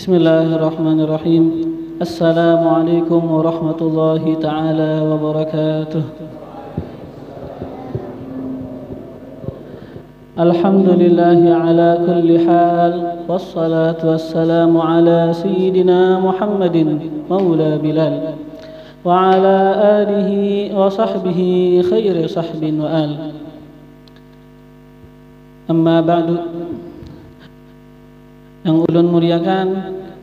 Bismillahirrahmanirrahim. Assalamualaikum warahmatullahi ta'ala wabarakatuh. Alhamdulillahi ala kulli hal, wassalatu wassalamu ala sayyidina Muhammadin maula Bilal wa ala alihi wa sahbihi khairi sahbin wa al. Amma ba'du. Yang ulun muliakan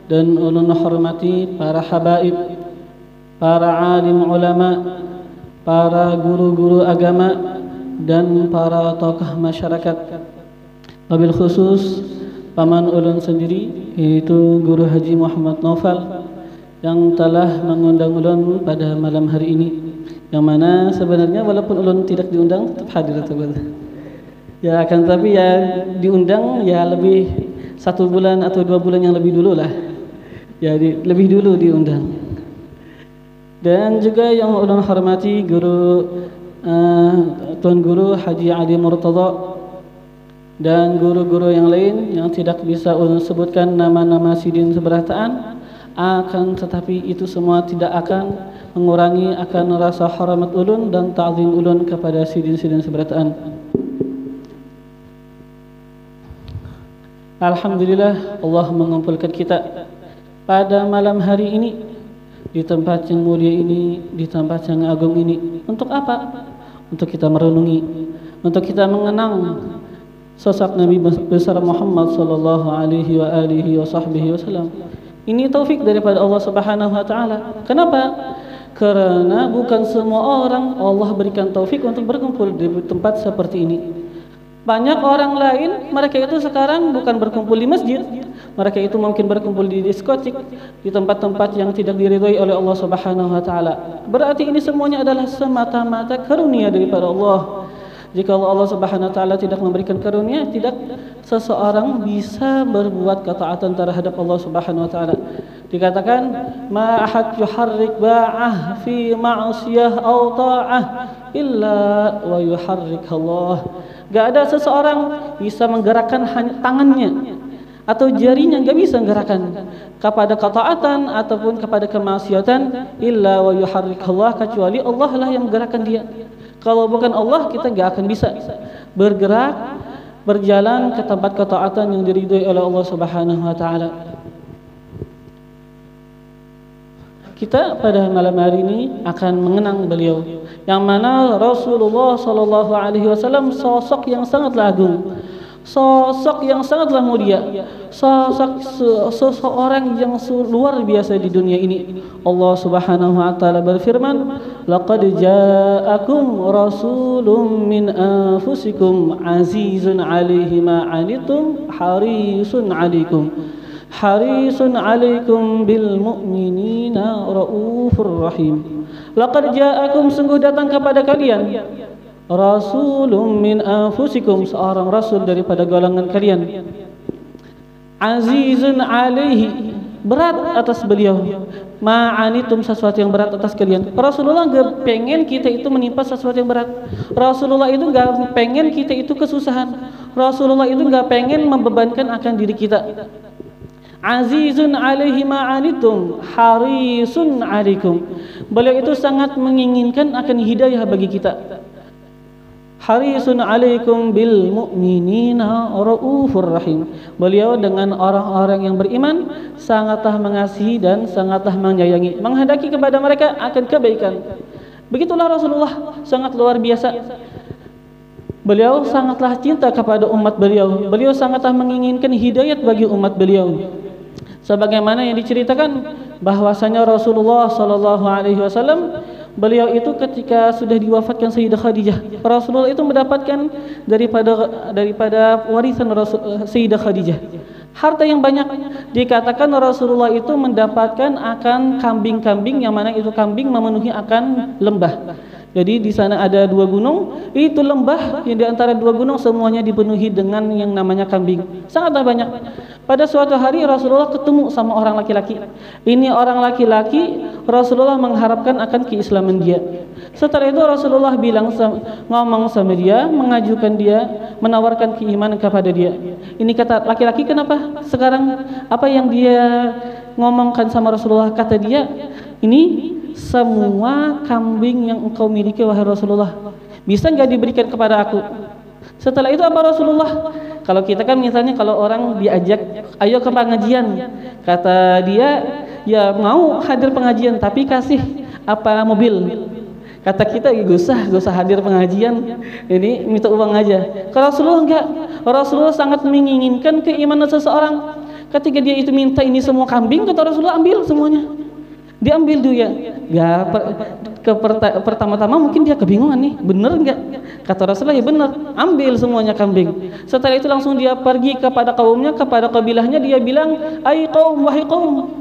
dan ulun hormati para habaib, para alim ulama, para guru-guru agama dan para tokoh masyarakat. Wabil khusus paman ulun sendiri, yaitu Guru Haji Muhammad Naufal yang telah mengundang ulun pada malam hari ini, yang mana sebenarnya walaupun ulun tidak diundang tetap hadir ya, akan tapi ya diundang ya lebih 1 bulan atau 2 bulan yang lebih dulu lah, ya lebih dulu diundang. Dan juga yang ulun hormati Guru Tuan Guru Haji Ali Murtada dan guru-guru yang lain yang tidak bisa ulun sebutkan nama-nama sidin seberataan, akan tetapi itu semua tidak akan mengurangi akan rasa hormat ulun dan ta'zim ulun kepada sidin-sidin seberataan. Alhamdulillah, Allah mengumpulkan kita pada malam hari ini di tempat yang mulia ini, di tempat yang agung ini. Untuk apa? Untuk kita merenungi, untuk kita mengenang sosok Nabi besar Muhammad sallallahu alaihi wasallam. Ini taufik daripada Allah Subhanahu wa taala. Kenapa? Karena bukan semua orang Allah berikan taufik untuk berkumpul di tempat seperti ini. Banyak orang lain, mereka itu sekarang bukan berkumpul di masjid, mereka itu mungkin berkumpul di diskotik, di tempat-tempat yang tidak diridhai oleh Allah Subhanahu wa taala. Berarti ini semuanya adalah semata-mata karunia daripada Allah. Jika Allah Subhanahu wa taala tidak memberikan karunia, tidak seseorang bisa berbuat ketaatan terhadap Allah Subhanahu wa taala. Dikatakan ma ahad yuharrik ba'ah fi ma'siyah aw ta'ah illa wa yuharrik Allah. Gak ada seseorang bisa menggerakkan tangannya atau jarinya, gak bisa menggerakkan kepada ketaatan ataupun kepada kemaksiatan illa wa yuharrik Allah, kecuali Allah lah yang menggerakkan dia. Kalau bukan Allah, kita gak akan bisa bergerak, berjalan ke tempat ketaatan yang diridhoi oleh Allah Subhanahu wa taala. Kita pada malam hari ini akan mengenang beliau, yang mana Rasulullah sallallahu alaihi wasallam sosok yang sangatlah agung, sosok yang sangatlah mulia, sosok seseorang yang luar biasa di dunia ini. Allah Subhanahu wa taala berfirman, laqad ja'akum rasulun min anfusikum azizun 'alaihi ma 'anittum harisun 'alaikum bil mu'minina raufur rahim. Laqad ja'akum, sungguh datang kepada kalian, rasulun min anfusikum, seorang rasul daripada golongan kalian, azizun 'alaihi, berat atas beliau, ma'anitum, sesuatu yang berat atas kalian. Rasulullah enggak pengen kita itu menimpa sesuatu yang berat. Rasulullah itu enggak pengen kita itu kesusahan. Rasulullah itu enggak pengen membebankan akan diri kita. Azizun 'alaihi ma'anitum harisun 'alaikum. Beliau itu sangat menginginkan akan hidayah bagi kita. Harisun 'alaikum bil mu'minina raufur rahim. Beliau dengan orang-orang yang beriman sangatlah mengasihi dan sangatlah menyayangi, menghendaki kepada mereka akan kebaikan. Begitulah Rasulullah, sangat luar biasa. Beliau sangatlah cinta kepada umat beliau. Beliau sangatlah menginginkan hidayat bagi umat beliau. Sebagaimana yang diceritakan bahwasanya Rasulullah sallallahu alaihi wasallam, beliau itu ketika sudah diwafatkan Sayyidah Khadijah, Rasulullah itu mendapatkan daripada warisan Sayyidah Khadijah harta yang banyak. Dikatakan Rasulullah itu mendapatkan akan kambing-kambing, yang mana itu kambing memenuhi akan lembah. Jadi di sana ada 2 gunung, itu lembah yang di antara 2 gunung semuanya dipenuhi dengan yang namanya kambing. Sangatlah banyak. Pada suatu hari Rasulullah ketemu sama orang laki-laki. Ini orang laki-laki, Rasulullah mengharapkan akan keislaman dia. Setelah itu Rasulullah ngomong sama dia, mengajukan dia menawarkan keimanan kepada dia. Ini kata laki-laki, kenapa sekarang apa yang dia ngomongkan sama Rasulullah, kata dia, ini semua kambing yang engkau miliki wahai Rasulullah, bisa nggak diberikan kepada aku? Setelah itu apa Rasulullah? Kalau kita kan misalnya kalau orang diajak, ayo ke pengajian, kata dia, ya mau hadir pengajian tapi kasih apa mobil. Kata kita, gak usah hadir pengajian, ini minta uang aja. Kalau Rasulullah enggak, Rasulullah sangat menginginkan keimanan seseorang. Ketika dia itu minta ini semua kambing, kata Rasulullah, ambil semuanya. Diambil dulu ya. Pertama-tama mungkin dia kebingungan nih, bener enggak? Kata Rasulullah, ya bener, ambil semuanya kambing. Setelah itu langsung dia pergi kepada kaumnya, kepada kabilahnya, dia bilang, ai qaum, wahai qaum,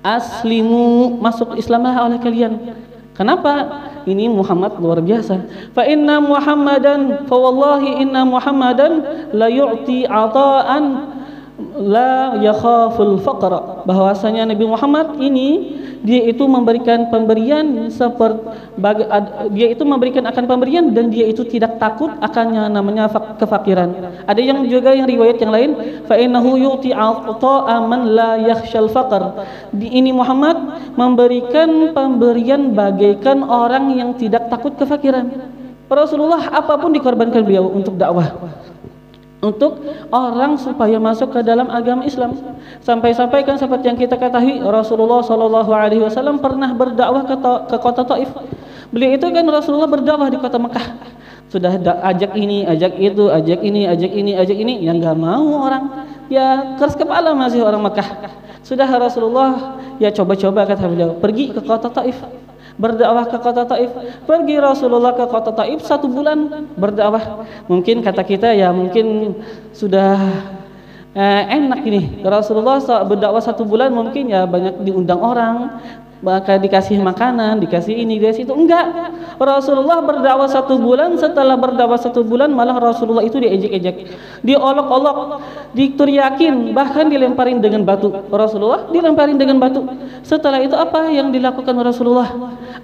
aslimu, masuk Islamlah oleh kalian. Kenapa? Ini Muhammad luar biasa. Fa inna Muhammadan, fa wallahi inna Muhammadan la yu'ti ata'an la yakhaful faqra. Bahwasanya Nabi Muhammad ini dia itu memberikan pemberian dia itu memberikan akan pemberian dan dia itu tidak takut akan yang namanya kefakiran. Ada yang juga yang riwayat yang lain, fa innahu yu'ti ata'a man la yakhshal faqr. Ini Muhammad memberikan pemberian bagaikan orang yang tidak takut kefakiran. Rasulullah apapun dikorbankan beliau untuk dakwah, untuk orang supaya masuk ke dalam agama Islam. Sampai-sampai kan seperti yang kita ketahui, Rasulullah SAW pernah berdakwah ke kota Taif. Beliau itu kan Rasulullah berdakwah di kota Mekah. Sudah ajak ini, ajak itu, ajak ini, ajak ini, ajak ini, yang nggak mau orang, ya keras kepala masih orang Mekah. Sudah Rasulullah, ya coba-coba kata beliau, pergi ke kota Taif, berdakwah ke kota Taif. Pergi Rasulullah ke kota Taif 1 bulan berdakwah. Mungkin kata kita, ya mungkin sudah enak ini Rasulullah berdakwah 1 bulan, mungkin ya banyak diundang orang, maka dikasih makanan, dikasih ini, dikasih itu. Enggak, Rasulullah berdakwah 1 bulan. Setelah berdakwah 1 bulan malah Rasulullah itu diejek-ejek, diolok-olok, diteriakin, bahkan dilemparin dengan batu. Rasulullah dilemparin dengan batu. Setelah itu apa yang dilakukan Rasulullah?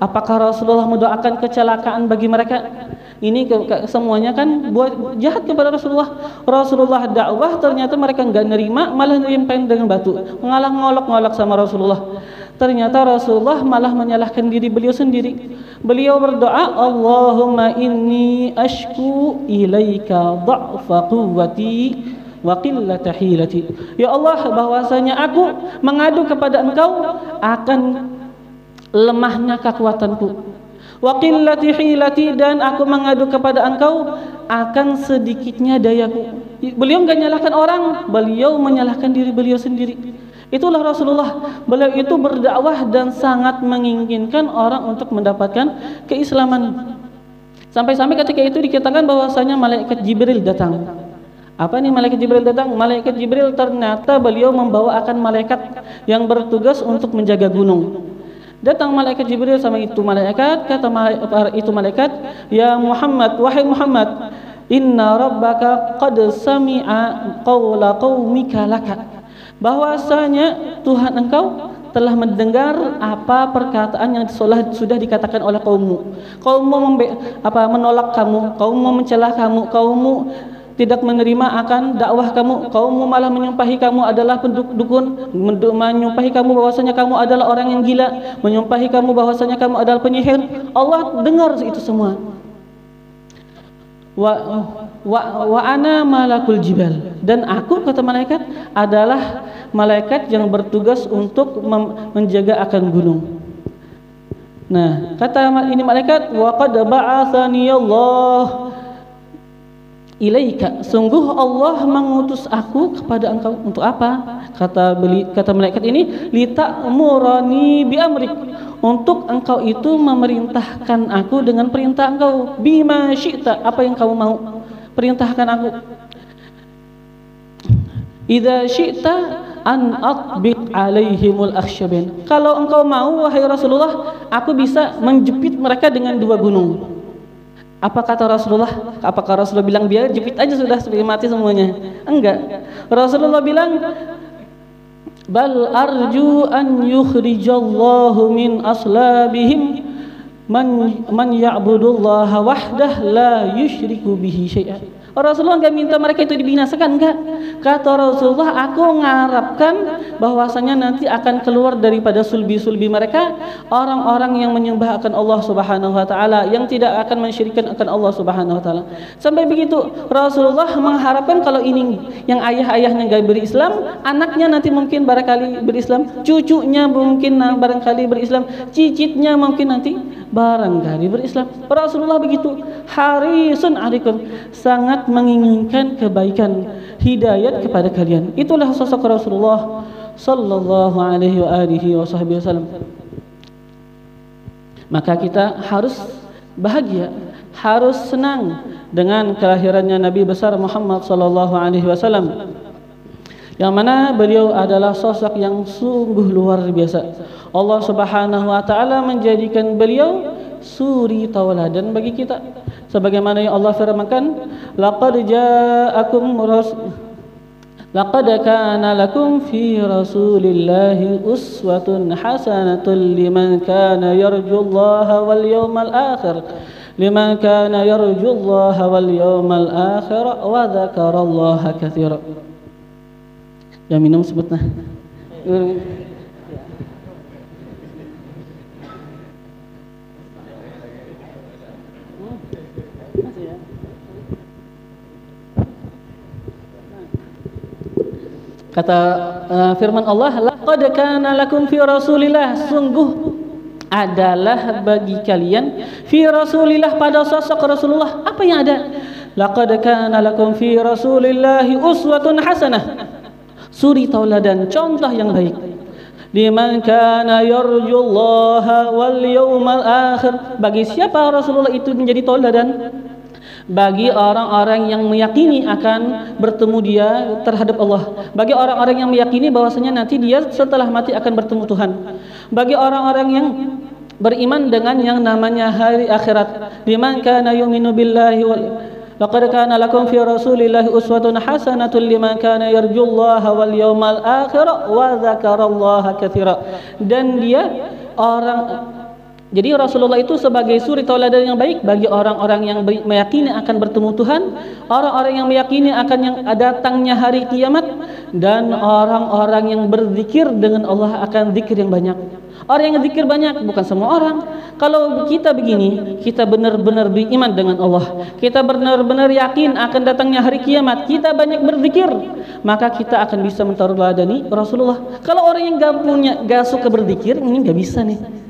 Apakah Rasulullah mendoakan kecelakaan bagi mereka? Ini semuanya kan buat jahat kepada Rasulullah. Rasulullah dakwah, ternyata mereka enggak nerima, malah dilemparin dengan batu, ngolok-ngolok sama Rasulullah. Ternyata Rasulullah malah menyalahkan diri beliau sendiri. Beliau berdoa, Allahumma inni ashku ilaika dha'fa quwwati wa qillata hilati. Ya Allah, bahwasanya aku mengadu kepada Engkau akan lemahnya kekuatanku, wa qillati hilati, dan aku mengadu kepada Engkau akan sedikitnya dayaku. Beliau enggak menyalahkan orang, beliau menyalahkan diri beliau sendiri. Itulah Rasulullah. Beliau itu berdakwah dan sangat menginginkan orang untuk mendapatkan keislaman. Sampai-sampai ketika itu dikatakan bahwasanya malaikat Jibril datang. Apa nih malaikat Jibril datang? Malaikat Jibril ternyata beliau membawa akan malaikat yang bertugas untuk menjaga gunung. Datang malaikat Jibril sama itu malaikat, kata itu malaikat, ya Muhammad, wahai Muhammad, inna rabbaka qad sami'a qawla qaumika laka. Bahwasanya Tuhan engkau telah mendengar apa perkataan yang sudah dikatakan oleh kaummu. Kaummu menolak kamu, kaummu mencela kamu, kaummu tidak menerima akan dakwah kamu, kaummu malah menyumpahi kamu adalah pendukun, menyumpahi kamu bahwasanya kamu adalah orang yang gila, menyumpahi kamu bahwasanya kamu adalah penyihir. Allah dengar itu semua. Wa ana malakul jibal, dan aku, kata malaikat, adalah malaikat yang bertugas untuk menjaga akan gunung. Nah, kata ini malaikat, wa qad ba'atsani Allah ilaika, sungguh Allah mengutus aku kepada engkau. Untuk apa? Kata malaikat ini, lita'murani bi amrik, untuk engkau itu memerintahkan aku dengan perintah engkau, bima syi'ta, apa yang kamu mau, perintahkan aku. Idza syi'ta an atbiq alaihimul akhshabin, kalau engkau mau wahai Rasulullah, aku bisa menjepit mereka dengan 2 gunung. Apa kata Rasulullah? Apakah Rasulullah bilang biar jepit aja sudah sampai mati semuanya? Enggak. Rasulullah bilang, bal arju an yukhrijallahu min aslabihim man ya'budullaha wahdah la yusyriku bihi syai'an. Rasulullah nggak minta mereka itu dibinasakan, enggak. Kata Rasulullah, aku mengharapkan bahwasanya nanti akan keluar daripada sulbi-sulbi mereka orang-orang yang menyembah akan Allah Subhanahu wa taala, yang tidak akan mensyirikkan akan Allah Subhanahu wa taala. Sampai begitu Rasulullah mengharapkan kalau ini yang ayah-ayahnya nggak berislam, anaknya nanti mungkin barangkali berislam, cucunya mungkin barangkali berislam, cicitnya mungkin nanti barangkali berislam. Rasulullah begitu harisun alaikum, sangat menginginkan kebaikan, hidayat kepada kalian. Itulah sosok Rasulullah sallallahu alaihi wasallam. Maka kita harus bahagia, harus senang dengan kelahirannya Nabi besar Muhammad sallallahu alaihi wasallam, yang mana beliau adalah sosok yang sungguh luar biasa. Allah Subhanahu wa taala menjadikan beliau suri tauladan bagi kita, sebagaimana yang Allah firmankan, laqad kana lakum fi rasulillahi uswatun hasanatun liman kana yarjullaha wal yawmal akhir wa dzakarallaha katsira. Ya minum sebutna. Kata firman Allah, laqad kana lakum fi rasulillah, sungguh adalah bagi kalian fi rasulillah, pada sosok Rasulullah. Apa yang ada? Laqad kana lakum fi rasulillahi uswatun hasanah, suri tauladan, contoh yang baik. Liman kana yarjullaha wal yawmal akhir, bagi siapa Rasulullah itu menjadi tauladan? Bagi orang-orang yang meyakini akan bertemu dia terhadap Allah, bagi orang-orang yang meyakini bahwasanya nanti dia setelah mati akan bertemu Tuhan, bagi orang-orang yang beriman dengan yang namanya hari akhirat. Liman kana yu'minu billahi wal laqad kana lakum fi rasulillahi uswatun hasanatun liman kana yarjullaha wal yawmal akhir wa dzakarallaha katsira. Dan dia jadi Rasulullah itu sebagai suri tauladan yang baik bagi orang-orang yang meyakini akan bertemu Tuhan, orang-orang yang meyakini akan yang datangnya hari kiamat, dan orang-orang yang berzikir dengan Allah akan zikir yang banyak. Orang yang zikir banyak bukan semua orang. Kalau kita begini, kita benar-benar beriman dengan Allah, kita benar-benar yakin akan datangnya hari kiamat, kita banyak berzikir, maka kita akan bisa mentaradani Rasulullah. Kalau orang yang gak suka berzikir, ini gak bisa nih.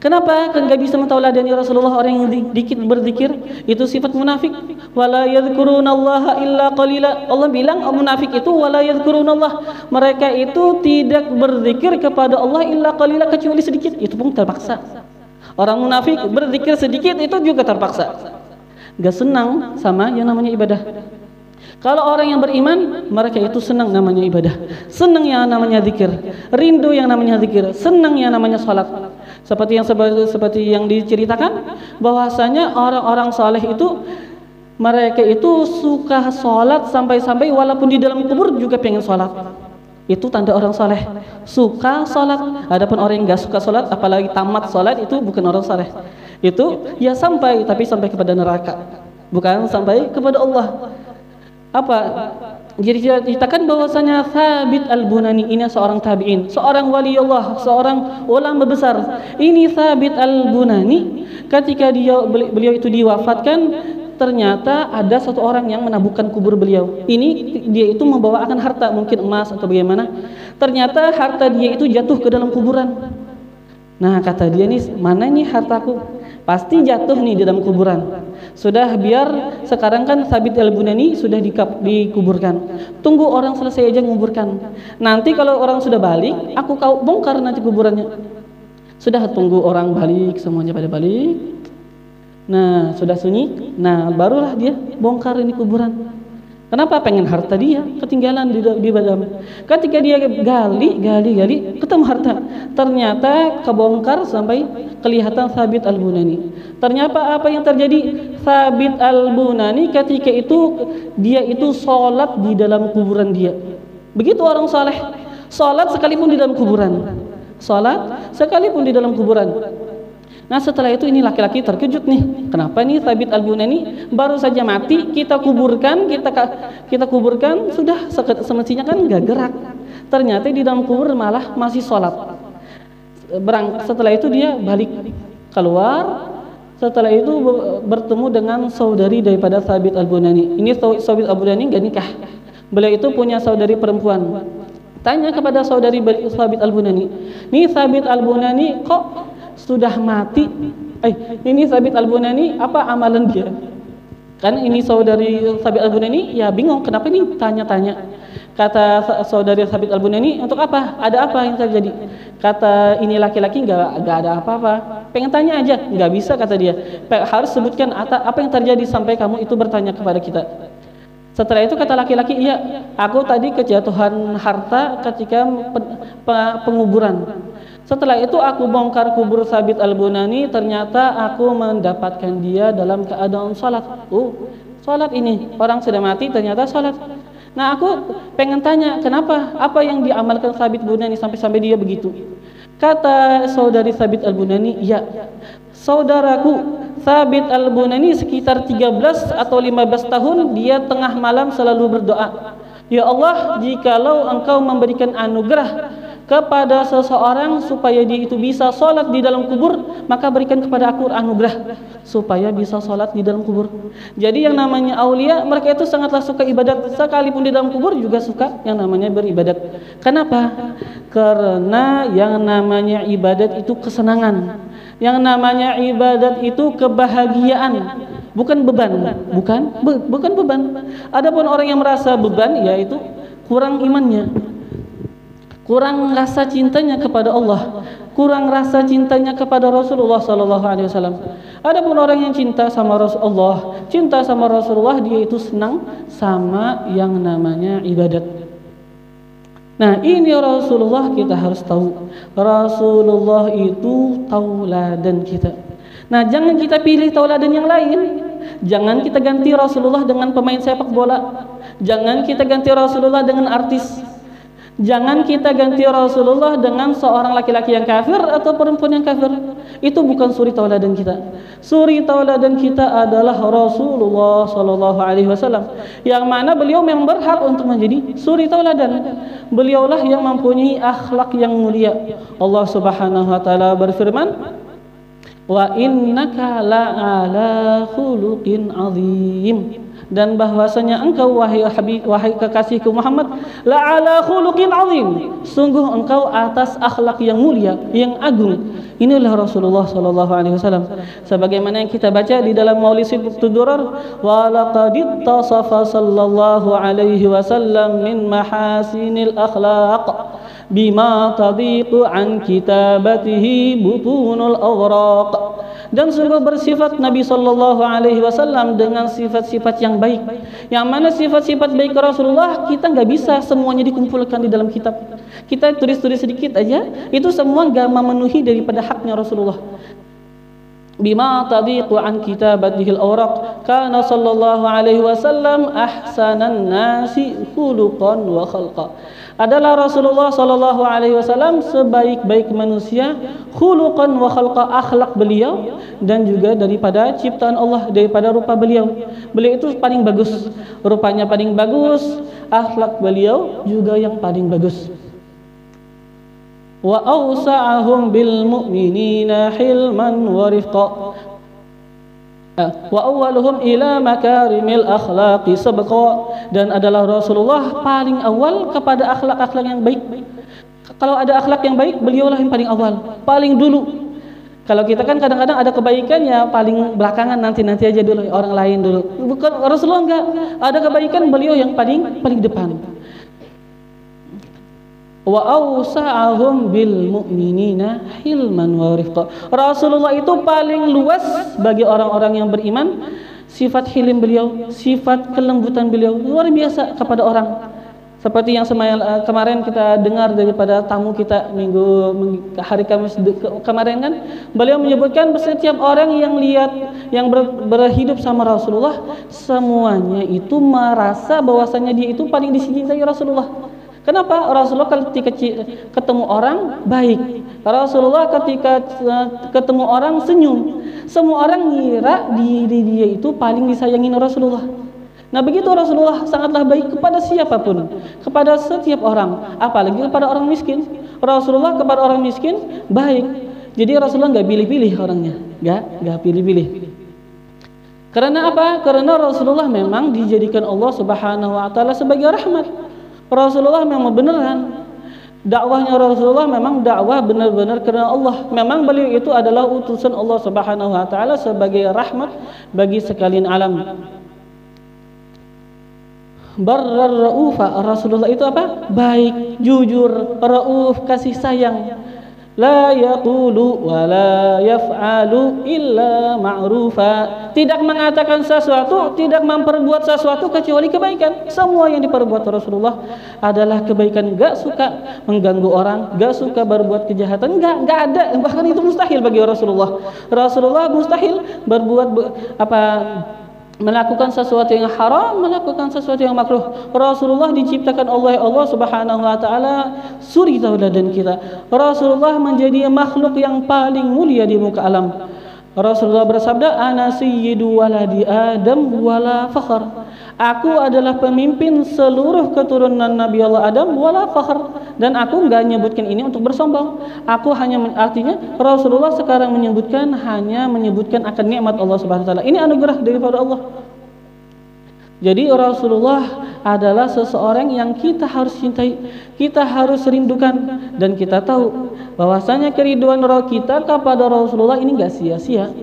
Kenapa kan gak bisa mentauladani Rasulullah? Orang yang dikit berzikir itu sifat munafik. Wala yadhkurunallaha illa qalila. Allah bilang munafik itu wala yadhkurunallah, mereka itu tidak berzikir kepada Allah illa qalila, kecuali sedikit. Itu pun terpaksa. Orang munafik berzikir sedikit itu juga terpaksa. Gak senang sama yang namanya ibadah. Kalau orang yang beriman, mereka itu senang namanya ibadah, senang yang namanya zikir, rindu yang namanya zikir, senang yang namanya salat. Seperti yang diceritakan bahwasanya orang-orang saleh itu mereka itu suka salat sampai-sampai walaupun di dalam kubur juga pengen salat. Itu tanda orang saleh, suka salat. Adapun orang yang enggak suka salat, apalagi tamat salat, itu bukan orang saleh. Itu ya sampai kepada neraka, bukan sampai kepada Allah. Apa? Jadi diceritakan bahwasanya Thabit Al-Bunani ini seorang tabi'in, seorang wali Allah, seorang ulama besar. Ini Thabit Al-Bunani ketika beliau itu diwafatkan, ternyata ada satu orang yang menabuhkan kubur beliau. Ini dia itu membawa akan harta, mungkin emas atau bagaimana. Ternyata harta dia itu jatuh ke dalam kuburan. Nah, kata dia nih, mana nih hartaku? Pasti jatuh nih di dalam kuburan. Sudah, biar sekarang kan Thabit Al-Bunani sudah dikuburkan. Tunggu orang selesai aja menguburkan. Nanti kalau orang sudah balik, aku bongkar nanti kuburannya. Sudah, tunggu orang balik, semuanya pada balik. Nah, sudah sunyi. Nah, barulah dia bongkar ini kuburan. Kenapa? Pengen harta dia ketinggalan di badan. Ketika dia gali, ketemu harta. Ternyata kebongkar sampai kelihatan Thabit Al-Bunani. Ternyata apa yang terjadi? Thabit Al-Bunani ketika itu dia itu sholat di dalam kuburan dia. Begitu orang saleh, sholat sekalipun di dalam kuburan. Sholat sekalipun di dalam kuburan. Nah setelah itu ini laki-laki terkejut nih, kenapa nih Thabit Al-Bunani baru saja mati kita kuburkan, kita kuburkan, sudah semestinya kan nggak gerak, ternyata di dalam kubur malah masih sholat. Setelah itu dia balik keluar, setelah itu bertemu dengan saudari daripada Thabit Al-Bunani. Ini Thabit Al-Bunani nggak nikah, beliau itu punya saudari perempuan. Tanya kepada saudari Thabit Al-Bunani, nih Thabit Al-Bunani kok sudah mati, ini Thabit Al-Bunani apa amalan dia? Kan ini saudari Thabit Al-Bunani ya bingung, kenapa ini tanya-tanya. Kata saudari Thabit Al-Bunani, untuk apa? Ada apa yang terjadi? Kata ini laki-laki, nggak ada apa-apa, pengen tanya aja. Nggak bisa kata dia, harus sebutkan apa yang terjadi sampai kamu itu bertanya kepada kita. Setelah itu kata laki-laki, iya, aku tadi kejatuhan harta ketika penguburan. Setelah itu aku bongkar kubur Thabit Al-Bunani, ternyata aku mendapatkan dia dalam keadaan sholat. Sholat ini, orang sudah mati ternyata sholat. Nah aku pengen tanya, kenapa? Apa yang diamalkan Thabit Al-Bunani sampai dia begitu? Kata saudari Thabit Al-Bunani, ya, saudaraku Thabit Al-Bunani sekitar 13 atau 15 tahun dia tengah malam selalu berdoa, ya Allah, jikalau engkau memberikan anugerah kepada seseorang supaya dia itu bisa sholat di dalam kubur, maka berikan kepada aku anugerah supaya bisa sholat di dalam kubur. Jadi yang namanya aulia, mereka itu sangatlah suka ibadat, sekalipun di dalam kubur juga suka yang namanya beribadat. Kenapa? Karena yang namanya ibadat itu kesenangan, yang namanya ibadat itu kebahagiaan, bukan beban, bukan beban. Adapun orang yang merasa beban, yaitu kurang imannya, kurang rasa cintanya kepada Allah, kurang rasa cintanya kepada Rasulullah Sallallahu Alaihi Wasallam. Adapun orang yang cinta sama Rasulullah, cinta sama Rasulullah, dia itu senang sama yang namanya ibadat. Nah ini Rasulullah, kita harus tahu Rasulullah itu tauladan kita. Nah jangan kita pilih tauladan yang lain, jangan kita ganti Rasulullah dengan pemain sepak bola, jangan kita ganti Rasulullah dengan artis, jangan kita ganti Rasulullah dengan seorang laki-laki yang kafir atau perempuan yang kafir. Itu bukan suri tauladan kita. Suri tauladan kita adalah Rasulullah Sallallahu Alaihi Wasallam, yang mana beliau memang berhak untuk menjadi suri tauladan. Beliaulah yang mempunyai akhlak yang mulia. Allah Subhanahu Wa Taala berfirman, wa innaka la'ala khuluqin azim, dan bahwasanya engkau wahai kekasihku Muhammad, la'ala khuluqin azim, sungguh engkau atas akhlak yang mulia, yang agung. Inilah Rasulullah Sallallahu Alaihi Wasallam, sebagaimana yang kita baca di dalam Maulid Durar, wa laqad ittasafa sallallahu alaihi wasallam min mahasinil akhlaq bima tadiqu an kitabatihi butunul awraq, dan sungguh bersifat Nabi Sallallahu Alaihi Wasallam dengan sifat-sifat yang baik, yang mana sifat-sifat baik Rasulullah kita nggak bisa semuanya dikumpulkan di dalam kitab. Kita tulis-tulis sedikit aja, itu semua nggak memenuhi daripada haknya Rasulullah. Bima tadiqu an kitabatihil awraq, kana sallallahu alaihi wasallam ahsanan nasi khuluqan wa khalqa. Adalah Rasulullah Sallallahu Alaihi Wasallam sebaik-baik manusia, khuluqan wa khalqa, akhlak beliau dan juga daripada ciptaan Allah, daripada rupa beliau. Beliau itu paling bagus, rupanya paling bagus, akhlak beliau juga yang paling bagus. Wa awsa'ahum bil mu'minina hilman wa rifqa, wa awwaluhum ila makarimil akhlaqi sabqa, dan adalah Rasulullah paling awal kepada akhlak-akhlak yang baik. Kalau ada akhlak yang baik, beliaulah yang paling awal, paling dulu. Kalau kita kan kadang-kadang ada kebaikan ya paling belakangan, nanti aja dulu, orang lain dulu. Bukan, Rasulullah enggak, ada kebaikan beliau yang paling depan. Wa awsa'ahum bil mu'minina hilman wa rifqa. Rasulullah itu paling luas bagi orang-orang yang beriman. Sifat hilim beliau, sifat kelembutan beliau luar biasa kepada orang. Seperti yang kemarin kita dengar daripada tamu kita hari Kamis kemarin kan, beliau menyebutkan setiap orang yang berhidup sama Rasulullah, semuanya itu merasa bahwasanya dia itu paling dicintai Rasulullah. Kenapa? Rasulullah ketika ketemu orang baik. Rasulullah ketika ketemu orang senyum. Semua orang ngira diri dia itu paling disayangin Rasulullah. Nah begitu Rasulullah sangatlah baik kepada siapapun, kepada setiap orang, apalagi kepada orang miskin. Rasulullah kepada orang miskin baik. Jadi Rasulullah nggak pilih-pilih orangnya, nggak pilih-pilih. Karena apa? Karena Rasulullah memang dijadikan Allah Subhanahu Wa Taala sebagai rahmat. Rasulullah memang beneran dakwahnya Rasulullah memang dakwah benar-benar karena Allah. Memang beliau itu adalah utusan Allah Subhanahu Wa Taala sebagai rahmat bagi sekalian alam. Barrar raufa, Rasulullah itu apa? Baik, jujur, rauf, kasih sayang. La yaqulu wa la yaf'alu illa ma'rufa. Tidak mengatakan sesuatu, tidak memperbuat sesuatu kecuali kebaikan. Semua yang diperbuat Rasulullah adalah kebaikan. Enggak suka mengganggu orang, enggak suka berbuat kejahatan, enggak ada. Bahkan itu mustahil bagi Rasulullah. Rasulullah mustahil berbuat melakukan sesuatu yang haram, melakukan sesuatu yang makruh. Rasulullah diciptakan oleh Allah Subhanahu Wa Taala suri tauladan kita. Rasulullah menjadi makhluk yang paling mulia di muka alam. Rasulullah bersabda, ana sayyidu waladi Adam wala fakhr. Aku adalah pemimpin seluruh keturunan Nabi Allah Adam wala fakhr. Dan aku enggak menyebutkan ini untuk bersombong. Aku hanya artinya Rasulullah sekarang hanya menyebutkan akan nikmat Allah Subhanahu Wa Taala. Ini anugerah daripada Allah. Jadi Rasulullah adalah seseorang yang kita harus cintai, kita harus rindukan, dan kita tahu bahwasanya kerinduan kita kepada Rasulullah ini enggak sia-sia.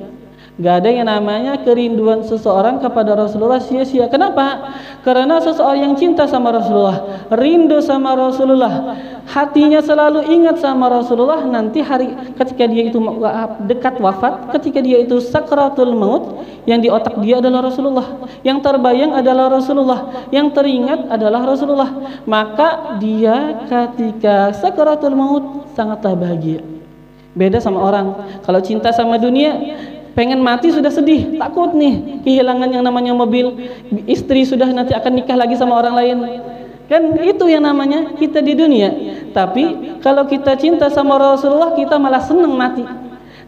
Gak ada yang namanya kerinduan seseorang kepada Rasulullah sia-sia. Kenapa? Karena seseorang yang cinta sama Rasulullah, rindu sama Rasulullah, hatinya selalu ingat sama Rasulullah, nanti hari ketika dia itu dekat wafat, ketika dia itu sakratul maut, yang di otak dia adalah Rasulullah, yang terbayang adalah Rasulullah, yang teringat adalah Rasulullah, maka dia ketika sakratul maut sangatlah bahagia. Beda sama orang kalau cinta sama dunia, pengen mati sudah sedih, takut nih kehilangan yang namanya mobil, istri sudah nanti akan nikah lagi sama orang lain. Kan itu yang namanya kita di dunia. Tapi kalau kita cinta sama Rasulullah, kita malah senang mati.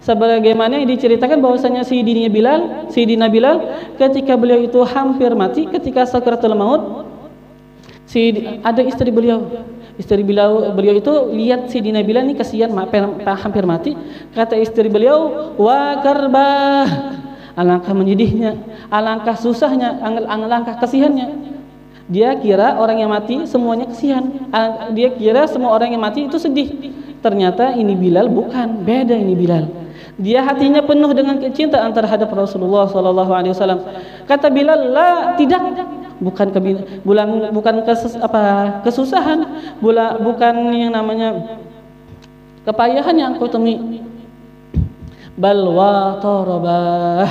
Sebagaimana yang diceritakan bahwasanya Sayyidina Bilal ketika beliau itu hampir mati, ketika sakaratul maut, ada istri beliau. Istri beliau itu lihat Sayyidina Bilal ini kasihan hampir mati. Kata istri beliau, wa karbah, alangkah menyedihnya, alangkah susahnya, alangkah kasihannya. Dia kira orang yang mati semuanya kasihan. Dia kira semua orang yang mati itu sedih. Ternyata ini Bilal bukan, beda ini Bilal. Dia hatinya penuh dengan kecintaan terhadap Rasulullah SAW. Kata Bilal, la, tidak. Bukan kesusahan, bukan yang namanya kepayahan yang aku temui. Bal wa tarabah,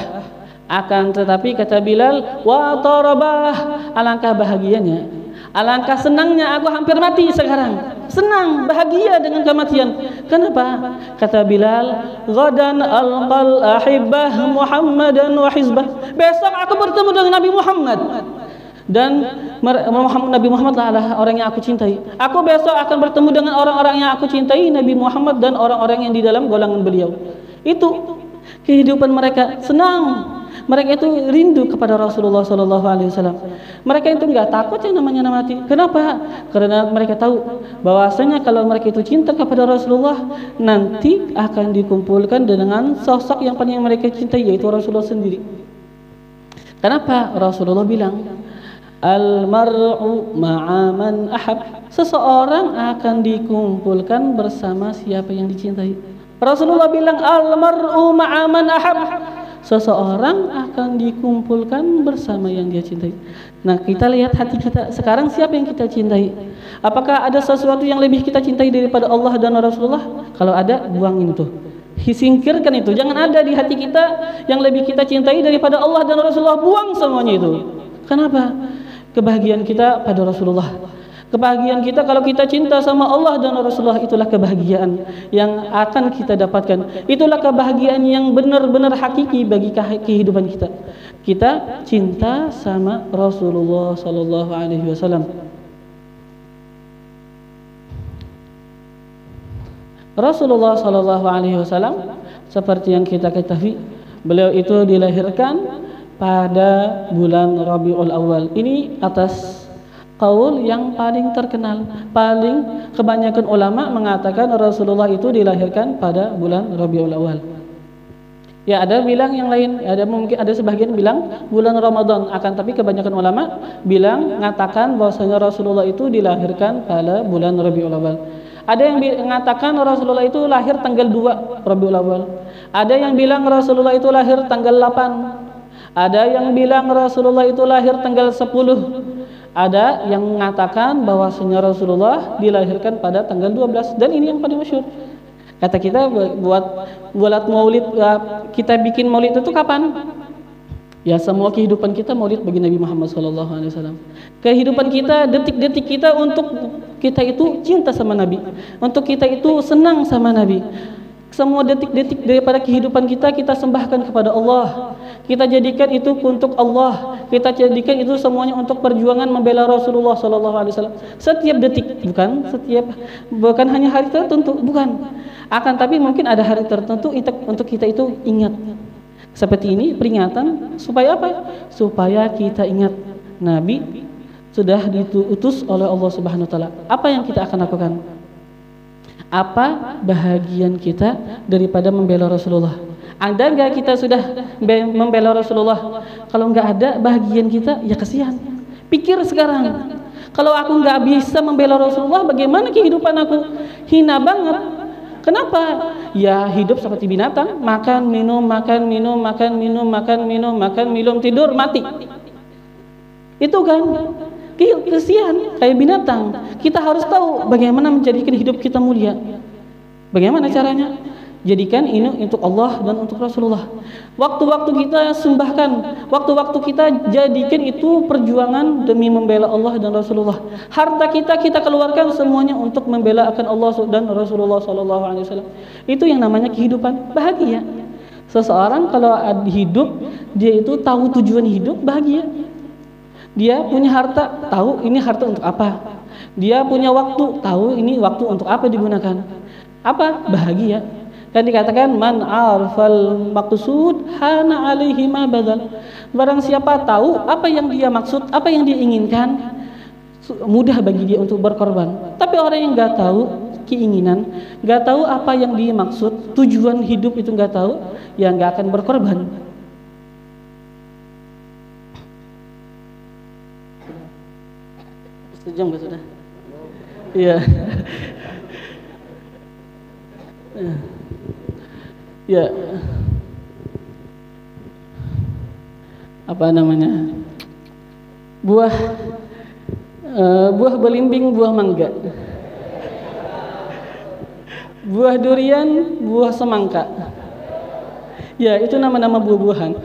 akan tetapi kata Bilal, wa tarabah, alangkah bahagianya, alangkah senangnya aku hampir mati sekarang. Senang, bahagia dengan kematian. Kenapa? Kata Bilal, ghadan alqal ahibbah Muhammadan wa hizbah. Besok aku bertemu dengan Nabi Muhammad, dan Nabi Muhammad adalah orang yang aku cintai. Aku besok akan bertemu dengan orang-orang yang aku cintai, Nabi Muhammad dan orang-orang yang di dalam golongan beliau. Itu kehidupan mereka, senang. Mereka itu rindu kepada Rasulullah SAW. Mereka itu enggak takut yang namanya mati. Kenapa? Karena mereka tahu bahwasanya kalau mereka itu cinta kepada Rasulullah, nanti akan dikumpulkan dengan sosok yang paling mereka cintai, yaitu Rasulullah sendiri. Kenapa? Rasulullah bilang, al-mar'u ma'a man ahab, seseorang akan dikumpulkan bersama siapa yang dicintai. Rasulullah bilang al-mar'u ma'a man ahab, seseorang akan dikumpulkan bersama yang dia cintai. Nah, kita lihat hati kita sekarang, siapa yang kita cintai? Apakah ada sesuatu yang lebih kita cintai daripada Allah dan Rasulullah? Kalau ada, buangin itu, singkirkan itu. Jangan ada di hati kita yang lebih kita cintai daripada Allah dan Rasulullah. Buang semuanya itu. Kenapa? Kebahagiaan kita pada Rasulullah. Kebahagiaan kita kalau kita cinta sama Allah dan Rasulullah, itulah kebahagiaan yang akan kita dapatkan. Itulah kebahagiaan yang benar-benar hakiki bagi kehidupan kita. Kita cinta sama Rasulullah sallallahu alaihi wasallam. Rasulullah Shallallahu Alaihi Wasallam seperti yang kita ketahui, beliau itu dilahirkan pada bulan Rabiul Awal. Ini atas qaul yang paling terkenal, paling kebanyakan ulama mengatakan Rasulullah itu dilahirkan pada bulan Rabiul Awal. Ya, ada bilang yang lain, mungkin ada sebagian bilang bulan Ramadan, akan tapi kebanyakan ulama bilang mengatakan bahwasanya Rasulullah itu dilahirkan pada bulan Rabiul Awal. Ada yang mengatakan Rasulullah itu lahir tanggal 2 Rabiul Awal. Ada yang bilang Rasulullah itu lahir tanggal 8. Ada yang bilang Rasulullah itu lahir tanggal 10. Ada yang mengatakan bahwasanya Rasulullah dilahirkan pada tanggal 12, dan ini yang paling masyhur. Kata kita buat maulid, kita bikin maulid itu kapan? Ya, semua kehidupan kita maulid bagi Nabi Muhammad SAW. Kehidupan kita, detik-detik kita untuk kita itu cinta sama Nabi, untuk kita itu senang sama Nabi. Semua detik-detik daripada kehidupan kita sembahkan kepada Allah. Kita jadikan itu untuk Allah. Kita jadikan itu semuanya untuk perjuangan membela Rasulullah SAW. Setiap detik, bukan hanya hari tertentu, bukan. Akan tapi mungkin ada hari tertentu untuk kita itu ingat. Seperti ini peringatan supaya apa? Supaya kita ingat Nabi sudah diutus oleh Allah Subhanahu wa taala. Apa yang kita akan lakukan? Apa bahagian kita daripada membela Rasulullah? Ada enggak kita sudah membela Rasulullah? Kalau enggak ada bahagian kita, ya kasihan. Pikir sekarang. Kalau aku enggak bisa membela Rasulullah, bagaimana kehidupan aku? Hina banget. Kenapa? Ya hidup seperti binatang, makan, minum, makan, minum, makan, minum, makan, minum, makan, minum, tidur, mati. Itu kan kesian, kayak binatang. Kita harus tahu bagaimana menjadikan hidup kita mulia. Bagaimana caranya? Jadikan ini untuk Allah dan untuk Rasulullah. Waktu-waktu kita sembahkan, waktu-waktu kita jadikan itu perjuangan demi membela Allah dan Rasulullah. Harta kita keluarkan semuanya untuk membela akan Allah dan Rasulullah SAW. Itu yang namanya kehidupan bahagia. Seseorang kalau hidup, dia itu tahu tujuan hidup, bahagia. Dia punya harta, tahu ini harta untuk apa. Dia punya waktu, tahu ini waktu untuk apa digunakan. Apa? Bahagia. Dan dikatakan man arfal maqsud hana alaihi ma badal. Barang siapa tahu apa yang dia maksud, apa yang dia inginkan, mudah bagi dia untuk berkorban. Tapi orang yang enggak tahu keinginan, enggak tahu apa yang dia maksud, tujuan hidup itu enggak tahu, ya enggak akan berkorban. Sejam enggak sudah? Iya. Ya, apa namanya, buah belimbing, buah mangga, buah durian, buah semangka. Ya, itu nama-nama buah-buahan.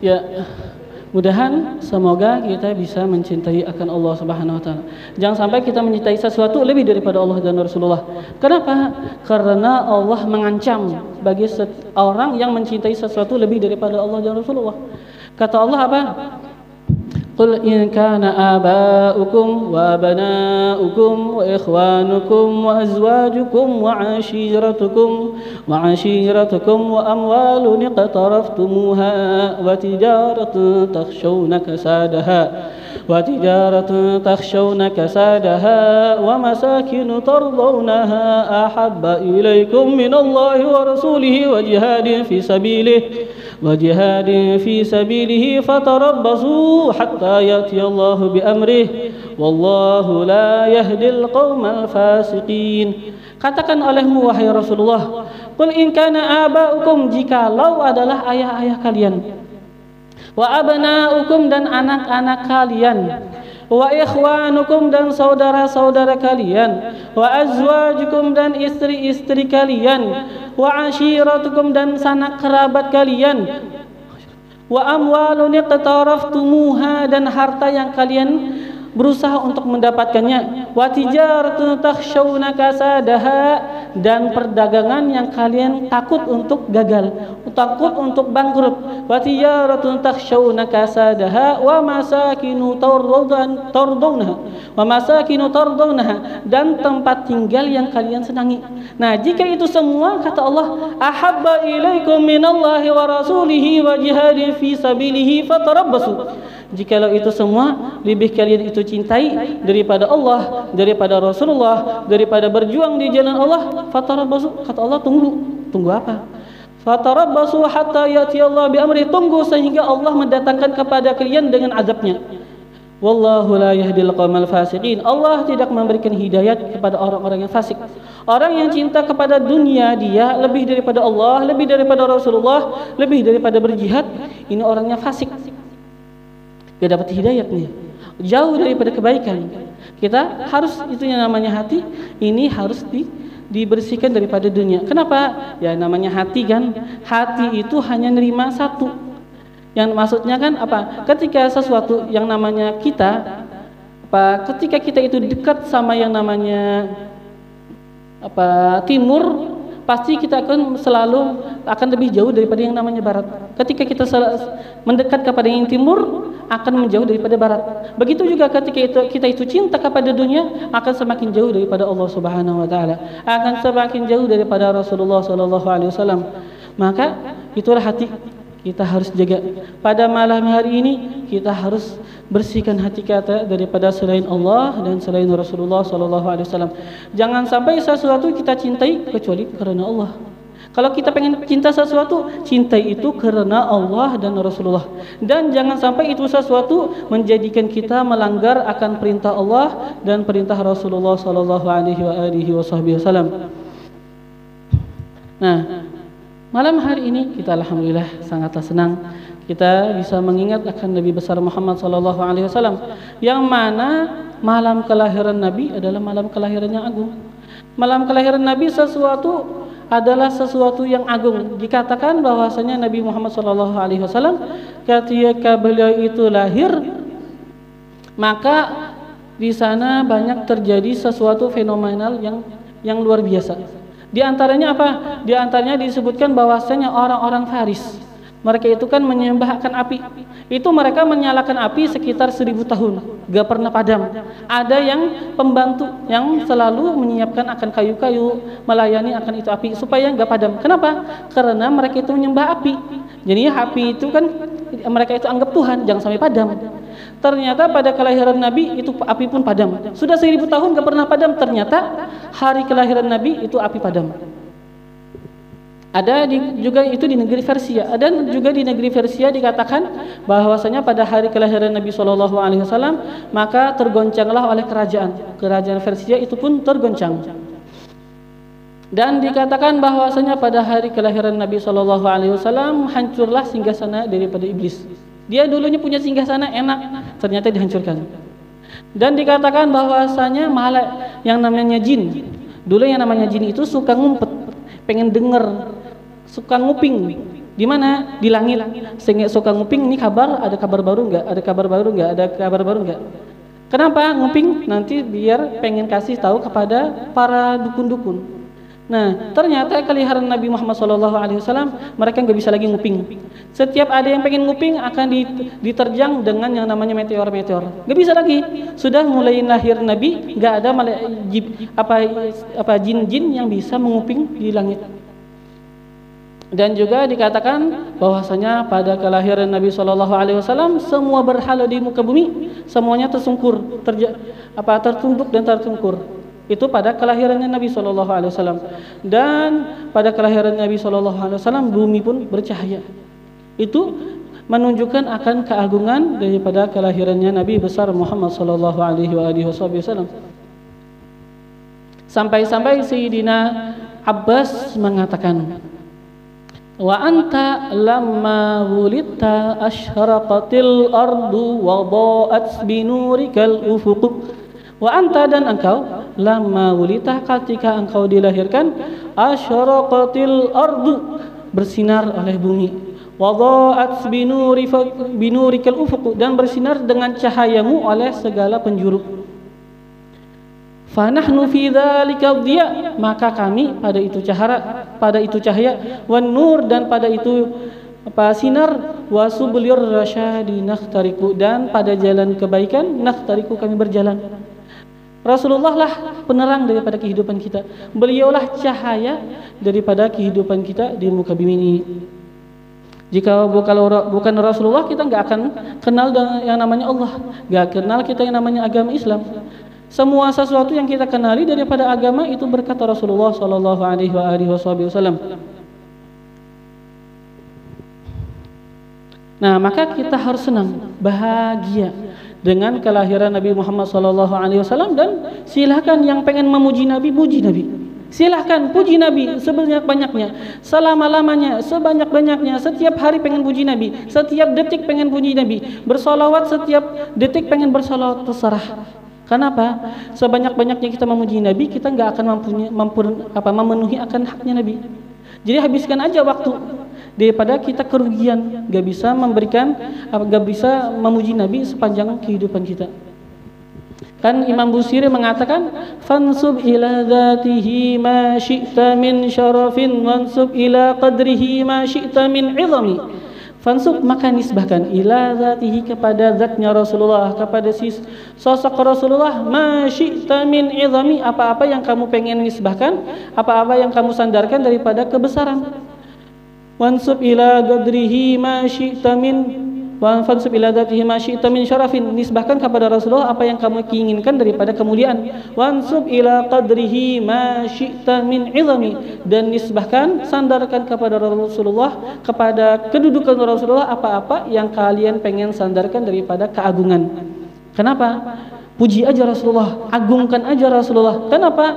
Ya, mudahan semoga kita bisa mencintai akan Allah Subhanahu wa taala. Jangan sampai kita mencintai sesuatu lebih daripada Allah dan Rasulullah. Kenapa? Karena Allah mengancam bagi orang yang mencintai sesuatu lebih daripada Allah dan Rasulullah. Kata Allah apa? Qul in kana aba'ukum wa abana'ukum wa ikhwanukum wa azwajukum wa ashiratukum wa amwalun iqtaraftumuha wa tijaratun takhshawna kasadaha wa masakin tardawnaha ahabba ilaykum minallahi wa rasulihi wa jihadin fi sabilihi fatarabbasu hatta ya'ti Allahu bi amrihi wallahu la yahdil qaumal fasiqin. Katakan olehmu wahai Rasulullah, qul in kana aba'ukum, jikalau adalah ayah-ayah kalian, wa abna'ukum dan anak-anak kalian, wa ikhwanukum dan saudara-saudara kalian, wa azwajukum dan istri-istri kalian, wa ashiratukum dan sanak kerabat kalian, wa amwalun iqtaraftumuha dan harta yang kalian berusaha untuk mendapatkannya, wa tijaratun takhshawna kasadaha dan perdagangan yang kalian takut untuk gagal, takut untuk bangkrut. Wa tijaratun takhshawna kasadaha wa masakinu tardawnaha wa masakinu tardawnaha, dan tempat tinggal yang kalian senangi. Nah, jika itu semua, kata Allah, ahabba ilaikum minallahi wa rasulihi wa jihadin fi sabilihi fatarabbasu. Jikalau itu semua lebih kalian itu cintai daripada Allah, daripada Rasulullah, daripada berjuang di jalan Allah, fatarabbasu, kata Allah, tunggu apa? Fatarabbasu hatta yati Allah bi amri, tunggu sehingga Allah mendatangkan kepada kalian dengan azabnya. Wallahu la yahdil qaumal fasiqin. Allah tidak memberikan hidayat kepada orang-orang yang fasik. Orang yang cinta kepada dunia, dia lebih daripada Allah, lebih daripada Rasulullah, lebih daripada berjihad, ini orangnya fasik. Gak dapat hidayat nih, jauh daripada kebaikan. Kita harus, itu yang namanya hati, ini harus dibersihkan daripada dunia. Kenapa? Ya namanya hati kan, hati itu hanya nerima satu. Yang maksudnya kan apa? Ketika sesuatu yang namanya kita, ketika kita itu dekat sama yang namanya timur, pasti kita akan lebih jauh daripada yang namanya barat. Ketika kita mendekat kepada yang timur, akan menjauh daripada barat. Begitu juga ketika kita itu cinta kepada dunia, akan semakin jauh daripada Allah Subhanahu wa taala, akan semakin jauh daripada Rasulullah sallallahu alaihi wasallam. Maka itulah hati kita harus jaga. Pada malam hari ini kita harus bersihkan hati kita daripada selain Allah dan selain Rasulullah sallallahu alaihi wasallam. Jangan sampai sesuatu kita cintai kecuali karena Allah. Kalau kita pengen cinta sesuatu, cintai itu karena Allah dan Rasulullah. Dan jangan sampai itu sesuatu menjadikan kita melanggar akan perintah Allah dan perintah Rasulullah sallallahu alaihi wasallam. Nah, malam hari ini kita alhamdulillah sangatlah senang kita bisa mengingat akan Nabi besar Muhammad sallallahu alaihi wasallam, yang mana malam kelahiran Nabi adalah malam kelahiran yang agung. Malam kelahiran Nabi adalah sesuatu yang agung. Dikatakan bahwasanya Nabi Muhammad sallallahu alaihi wasallam ketika beliau itu lahir, maka di sana banyak terjadi sesuatu fenomenal yang luar biasa. Di antaranya apa? Di antaranya disebutkan bahwasanya orang-orang Faris, mereka itu kan menyembah akan api. Itu mereka menyalakan api sekitar 1000 tahun, gak pernah padam. Ada yang pembantu yang selalu menyiapkan akan kayu-kayu, melayani akan itu api supaya gak padam. Kenapa? Karena mereka itu menyembah api. Jadi api itu kan mereka itu anggap Tuhan, jangan sampai padam. Ternyata pada kelahiran Nabi itu api pun padam. Sudah 1000 tahun gak pernah padam, ternyata hari kelahiran Nabi itu api padam. Ada juga itu di negeri Persia. Dan juga di negeri Persia dikatakan bahwasanya pada hari kelahiran Nabi Shallallahu Alaihi Wasallam maka tergoncanglah oleh kerajaan Persia itu pun tergoncang. Dan dikatakan bahwasanya pada hari kelahiran Nabi Shallallahu Alaihi Wasallam hancurlah singgasana daripada iblis. Dia dulunya punya singgasana enak, ternyata dihancurkan. Dan dikatakan bahwasanya malah yang namanya jin, dulu yang namanya jin itu suka ngumpet, pengen denger, suka nguping. Di mana? Di langit. Sehingga suka nguping, ini kabar, ada kabar baru enggak? Ada kabar baru enggak? Ada kabar baru enggak? Kenapa nguping? Nanti biar pengen kasih tahu kepada para dukun-dukun. Nah, ternyata kelahiran Nabi Muhammad SAW mereka nggak bisa lagi nguping. Setiap ada yang pengen nguping akan diterjang dengan yang namanya meteor. Nggak bisa lagi. Sudah mulai lahir Nabi, nggak ada jin-jin yang bisa menguping di langit. Dan juga dikatakan bahwasanya pada kelahiran Nabi SAW semua berhala di muka bumi semuanya tersungkur, tertunduk dan tertungkur. Itu pada kelahirannya Nabi SAW. Dan pada kelahiran Nabi SAW bumi pun bercahaya. Itu menunjukkan akan keagungan daripada kelahirannya Nabi besar Muhammad SAW. Sampai-sampai Sayyidina Abbas mengatakan, wa anta lamma wulidta asyraqatil ardu wa dha'at binurikal ufuq. Wa anta, dan engkau, lamma wulidta, ketika engkau dilahirkan, asyraqatil ardu, bersinar oleh bumi, wa dha'at binurikal ufuq, dan bersinar dengan cahayamu oleh segala penjuru. Fanahnu fi dzalika dhiya, maka kami pada itu cahaya, wan nur, dan pada itu sinar, wa subulir rasyadi nakhtariku, dan pada jalan kebaikan nakhtariku, kami berjalan. Rasulullah lah penerang daripada kehidupan kita. Beliaulah cahaya daripada kehidupan kita di muka bumi ini. Jika bukan Rasulullah, kita nggak akan kenal yang namanya Allah, nggak kenal kita yang namanya agama Islam. Semua sesuatu yang kita kenali daripada agama itu berkat Rasulullah sallallahu alaihi wasallam. Nah, maka kita harus senang, bahagia dengan kelahiran Nabi Muhammad sallallahu alaihi wasallam, dan silakan yang pengen memuji Nabi, puji Nabi. Silahkan puji Nabi sebanyak-banyaknya, selama-lamanya, sebanyak-banyaknya. Setiap hari pengen puji Nabi, setiap detik pengen puji Nabi, bersolawat setiap detik pengen bersolawat, terserah. Kenapa? Sebanyak-banyaknya kita memuji Nabi, kita nggak akan memenuhi akan haknya Nabi. Jadi habiskan aja waktu, daripada kita kerugian, nggak bisa memuji Nabi sepanjang kehidupan kita. Kan Imam Busiri mengatakan, fansub ila dzatihi ma syi'ta min syarafin, wansub ila qadrihi ma syi'ta min 'izami. Fansub, maka nisbahkan, ila dzatihi, kepada zatnya Rasulullah, kepada sosok Rasulullah, ma syi'ta min 'izami, apa-apa yang kamu pengen nisbahkan, apa-apa yang kamu sandarkan daripada kebesaran. Wansub ila qadrihi ma syi'ta min fansub ila dzatihi ma syi'ta min syarafin, nisbahkan kepada Rasulullah apa yang kamu inginkan daripada kemuliaan. Wansub ila qadrihi ma syi'ta min 'izami, dan nisbahkan, sandarkan kepada Rasulullah, kepada kedudukan Rasulullah, apa-apa yang kalian pengen sandarkan daripada keagungan. Kenapa? Puji aja Rasulullah, agungkan aja Rasulullah. Kenapa?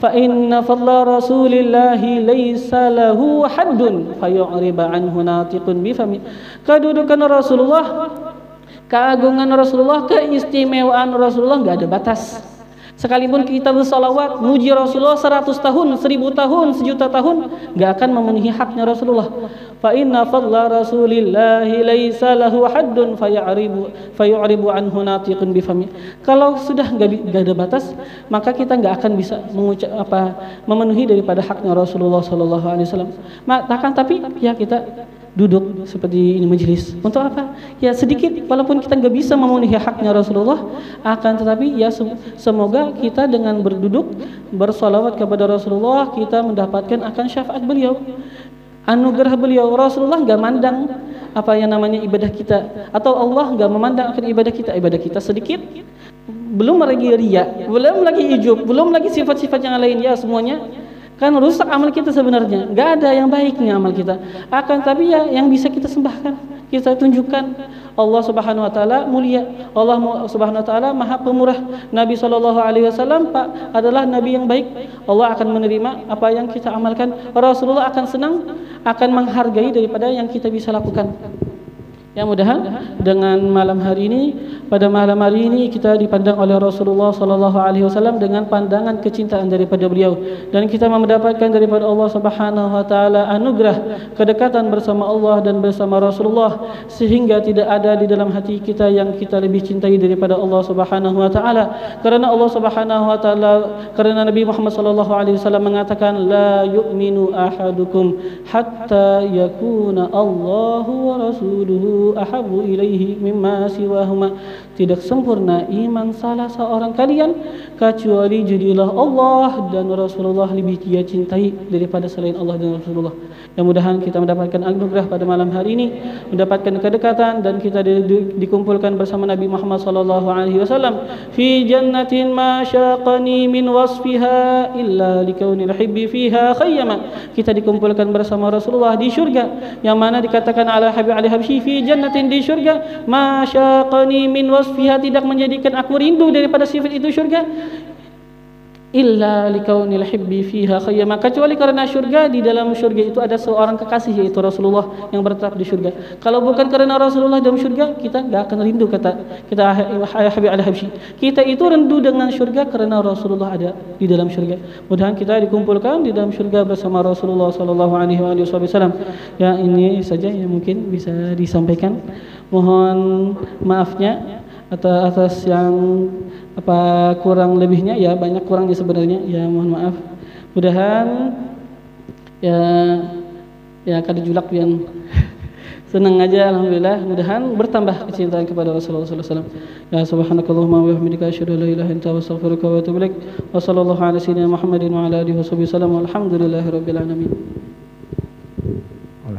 Fa inna fadla Rasulillahi laisa lahu haddun fayu'riba anhu natiqun bifami. Kedudukan Rasulullah, keagungan Rasulullah, keistimewaan Rasulullah enggak ada batas. Sekalipun kita bersalawat muji Rasulullah 100 tahun, 1000 tahun, 1.000.000 tahun, enggak akan memenuhi haknya Rasulullah. Fa inna fadla Rasulillahi laisa lahu haddun fayu'ribu anhu natiqun bifami. Kalau sudah enggak ada batas, maka kita enggak akan bisa memenuhi daripada haknya Rasulullah sallallahu alaihi wasallam. Tapi ya kita duduk seperti ini majelis untuk apa? Ya sedikit, walaupun kita nggak bisa memenuhi haknya Rasulullah, akan tetapi ya semoga kita dengan berduduk bersolawat kepada Rasulullah, kita mendapatkan akan syafaat beliau, anugerah beliau. Rasulullah nggak mandang apa yang namanya ibadah kita, atau Allah nggak memandang akan ibadah kita sedikit, belum lagi riya, belum lagi ujub, belum lagi sifat-sifat yang lain, ya semuanya kan rusak amal kita sebenarnya. Nggak ada yang baiknya amal kita. Akan tapi ya yang bisa kita sembahkan, kita tunjukkan Allah Subhanahu wa taala mulia. Allah Subhanahu wa taala Maha Pemurah. Nabi sallallahu alaihi wasallam adalah nabi yang baik. Allah akan menerima apa yang kita amalkan. Rasulullah akan senang, akan menghargai daripada yang kita bisa lakukan. Ya, mudah-mudahan dengan pada malam hari ini kita dipandang oleh Rasulullah sallallahu alaihi wasallam dengan pandangan kecintaan daripada beliau, dan kita mendapatkan daripada Allah Subhanahu wa taala anugerah kedekatan bersama Allah dan bersama Rasulullah, sehingga tidak ada di dalam hati kita yang kita lebih cintai daripada Allah Subhanahu wa taala. Karena Allah Subhanahu wa taala, karena Nabi Muhammad sallallahu alaihi wasallam mengatakan, la yu'minu ahadukum hatta yakuna Allahu wa rasuluhu ahabbu ilaihi mimma siwahuma. Tidak sempurna iman salah seorang kalian kecuali jadilah Allah dan Rasulullah lebih dia cintai daripada selain Allah dan Rasulullah. Yang mudahan kita mendapatkan anugerah pada malam hari ini, mendapatkan kedekatan, dan kita dikumpulkan bersama Nabi Muhammad sallallahu alaihi wasallam fi jannatin ma syaqani min wasfiha illa likaunil hibbi fiha khayyama. Kita dikumpulkan bersama Rasulullah di syurga, yang mana dikatakan ala habib ali habsyi fi jannatin, di syurga, ma syaqani min wasfiha, tidak menjadikan aku rindu daripada sifat itu syurga, illa likaunil hibbi fiha khayyama, kecuali karena syurga, di dalam syurga itu ada seorang kekasih, yaitu Rasulullah yang bertetap di syurga. Kalau bukan karena Rasulullah dalam syurga, kita enggak akan rindu, kata kita Habib al-Habsyi. Kita itu rindu dengan syurga karena Rasulullah ada di dalam syurga. Mudah-mudahan kita dikumpulkan di dalam syurga bersama Rasulullah sallallahu alaihi wasallam. Ya, ini saja yang mungkin bisa disampaikan. Mohon maafnya atas yang Apa kurang lebihnya ya banyak kurangnya sebenarnya, ya mohon maaf. Mudahan ya kada julak yang senang aja, alhamdulillah. Mudahan bertambah kecintaan kepada Rasulullah sallallahu alaihi wasallam. Ya subhanakallahumma wa bihamdika asyhadu an la ilaha illa anta astaghfiruka wa atubu ilaik. Wa sallallahu ala sayyidina Muhammadin wa ala alihi wasallam. Walhamdulillahirabbil alamin.